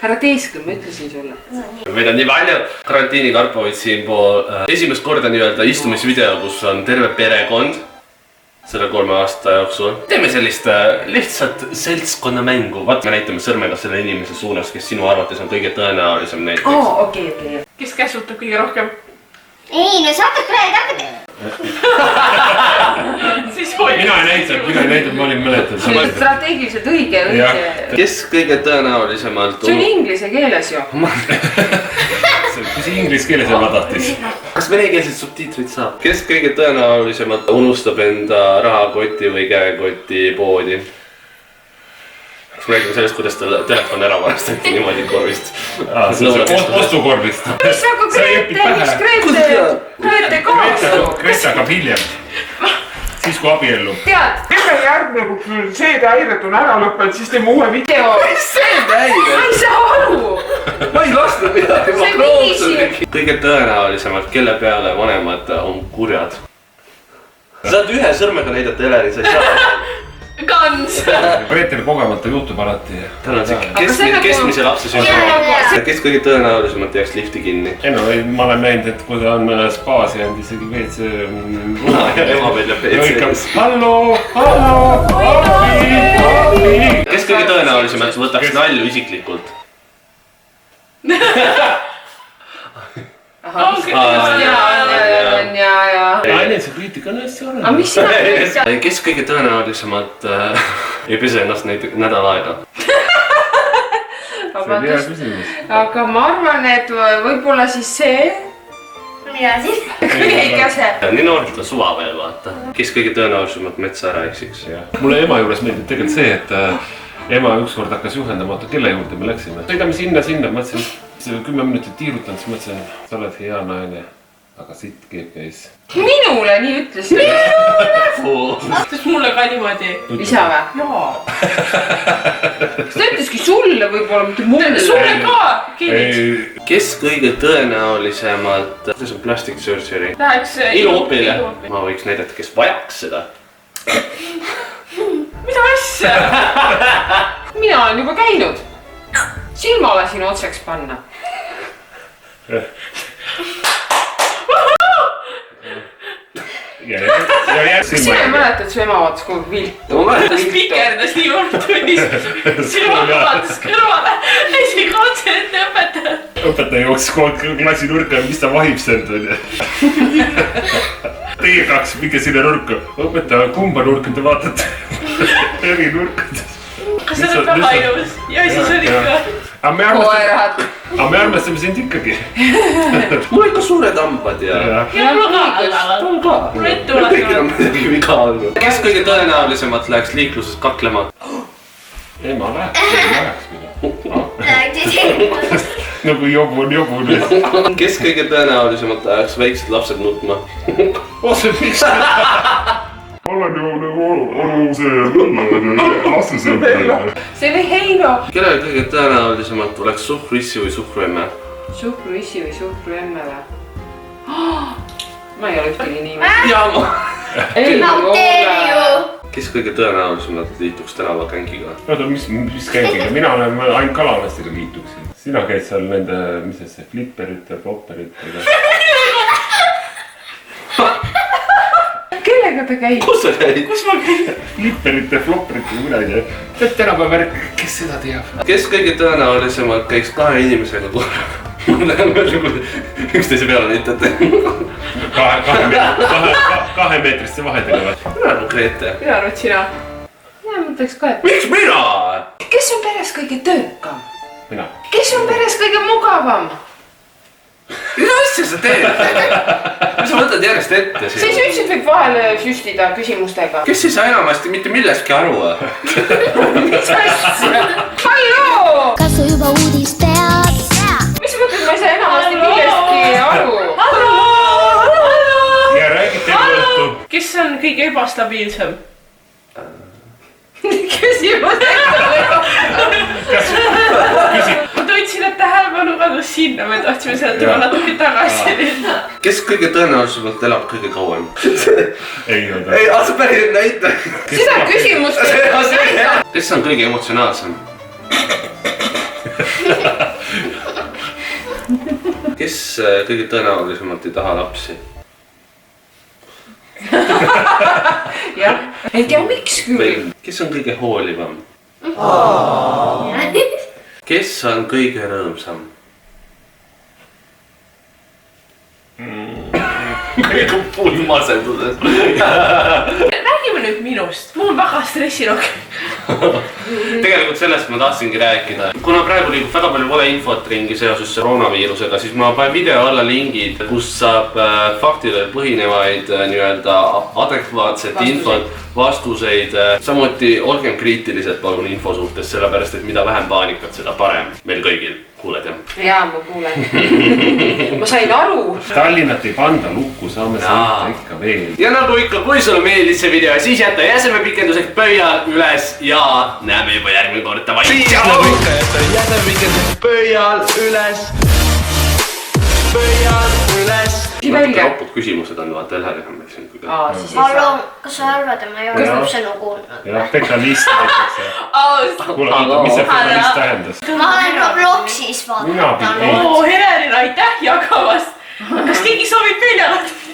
Ära teeskle, ma ütlesin sulle. Meil on nii palju karantiini Karpovid siinpool. Esimest korda nii-öelda istumisvideo, kus on terve perekond selle 3 aasta jooksul. Teeme sellist lihtsalt seltskonnamängu. Vaat me näitame sõrmega selle inimese suunas, kes sinu arvates on kõige tõenäolisem näiteks. Okei. Kes käsutab kõige rohkem? Ei, no sa hakkad praegu. Mina ei näidanud, ma olin mäletanud. See on strateegiliselt õige. Kes kõige tõenäolisemalt... See on inglise keeles ju. Mis inglise keeles on madahtis? Kas venekeelseid subtiitrid saab? Kes kõige tõenäolisemalt unustab enda rahakoti või käekoti poodi? Kas me räägime sellest, kuidas telefon ära varastati niimoodi korvist? Ostukorvist. Mis aga Grete kaasa? Grete hakkab hiljem. Siis kui abiellu. Tead, Teeme järgne, kui seedehäired on ära lõppenud, siis teeme uue video. Mis seedehäired? ma ei saa aru. Ma ei lasnud midagi, ma See proovsin. Kõige tõenäolisemalt, kelle peale vanemad on kurjad. Sa saad ühe sõrmega näidata Eleri, sa ei saa. Kans. Gretel kogemata juhtub alati. Tal on see keskmise lapse sündrom. Kes kõige tõenäolisemalt jääks lifti kinni? Ei no, ma olen näinud, et kui ta on spaas jäänud isegi WC... Ema välja WC-s. Hallo, abi. Kes kõige tõenäolisemalt võtaks nalju isiklikult? Ainult see kriitika on hästi arvanud. Aga mis sina? Kes kõige tõenäolisemalt ei pese ennast nädal aega? See on hea küsimus. Aga ma arvan, et võib-olla siis see. Mida siis? Ei käse. Nii noorelt on suva veel, vaata. Kes kõige tõenäolisemalt metsa ära eksiks? Mulle ema juures meeldib tegelikult see, et ema ükskord hakkas juhendama, kelle juurde me läksime. Sõidame sinna, mõtlesin, 10 minutit tiirutanud, siis mõtlesin, sa oled hea naine, aga sitt GPS. Minule nii ütlesid. Sest mulle ka niimoodi. Isa või? Jaa. Kas ta ütleski sulle võib-olla, mitte mulle? Sulle ka, kinniks. Kes kõige tõenäolisemalt, see on plastic surgery, Läheks iluopile. Ma võiks näidata, kes vajaks seda. Mida asja? Mina olen juba käinud. Silma olen sinu otseks panna. Kas sina mäletad, su ema vaatas kogu viltu? Ma mäletan Spikerdas nii tunnis. Sinu vaatas kõrvale. Isegi otse ette õpetaja. Õpetaja jooksis kogu klassi nurka, mis ta vahib sealt on. Teie kaks, minge sinna nurka. Õpetaja, kumba nurka te vaatate? Eri nurkades. Kas sa oled väga ilus? Ja siis oli ka. Koerad. Aga me armastame sind ikkagi. mul ikka suured hambad ja... Ja mul ka. Mul ette ulas. Kõigil on midagi viga olnud. Kes kõige tõenäolisemalt läheks liikluses kaklema? Ema läheks mida. Nagu jobun. Kes kõige tõenäolisemalt läheks väiksed lapsed nutma? Ose, miks? Olen ju see lastesõlm. See oli Heino. Kellel kõige tõenäolisemalt oleks suhkruissi või suhkruemme? Suhkruissi või suhkruemme või? Ma ei ole ühtegi nii. Jaama! Ei ole. Kes kõige tõenäolisemalt liituks tänavakängiga? Oota, mis kängiga? Mina olen ainult kalalastega liituksin. Sina käid seal nende, mis see, flipperite, flopperite. Kellega ta käib? Kus sa käid? Kus ma käin? Flipperite, flopperite, mina ei tea. Tead tänapäeva värk, kes seda teab? Kes kõige tõenäolisemalt käiks 2 inimesega korraga? Ma näen veel nagu üksteise peale näitate. 2 meetrisse vahedega või? Mina arvan Grete. Mina arvan, et sina. Mina mõtleks ka, et... Miks mina? Kes on peres kõige töökam? Mina. Kes on peres kõige mugavam? Mida asja sa teed? Sa võtad järjest ette siin. Siis üldiselt võib vahele süstida küsimustega. Kes ei saa enamasti mitte millestki aru? Mis asja? Halloo! Kas su juba uudis tead? Mis mõtled, ma ei saa enamasti millestki aru? Ja räägite juttu. Kes on kõige ebastabiilsem? Küsimus Ma tundsin, et tähelepanu kadus sinna, me tahtsime sealt juba natuke tagasi. Kes kõige tõenäolisemalt elab kõige kauem? Ei, Ei, sa päris näita. Seda küsimust Kes on kõige emotsionaalsem? kes kõige tõenäolisemalt ei taha lapsi? jah, ei tea miks küll. Kes on kõige hoolivam? Kes on kõige rõõmsam? Kõik on puud masenduses. Räägime nüüd minust. Mul on väga stressirohke. Tegelikult sellest ma tahtsingi rääkida. Kuna praegu liigub väga palju valeinfot ringi seoses koroonaviirusega, siis ma panen video alla lingid, kus saab faktidel põhinevaid nii-öelda adekvaatset infot, vastuseid. Samuti olgem kriitilised palun info suhtes, sellepärast et mida vähem paanikat, seda parem meil kõigil. Kuuled jah? Jaa, ma kuulen. Ma sain aru. Tallinnat ei panda lukku, saame sõita ikka veel. Ja nagu ikka, kui sulle meeldis see video, siis jätta jäsemepikenduseks pöial üles ja näeme juba järgmine kord. Siis nagu ikka jätta jäsemepikenduseks pöial üles. Pöial üles. Ropud küsimused on vaata Elharihameks. Palun, kas sa arvad, et ma ei ole sõnu kuulnud? Ja fetalist näiteks. Kuule, mis see fetalist tähendas? Ma olen Robloxis vaadanud. Heleril, aitäh jagamast. Kas keegi soovib veel jagada?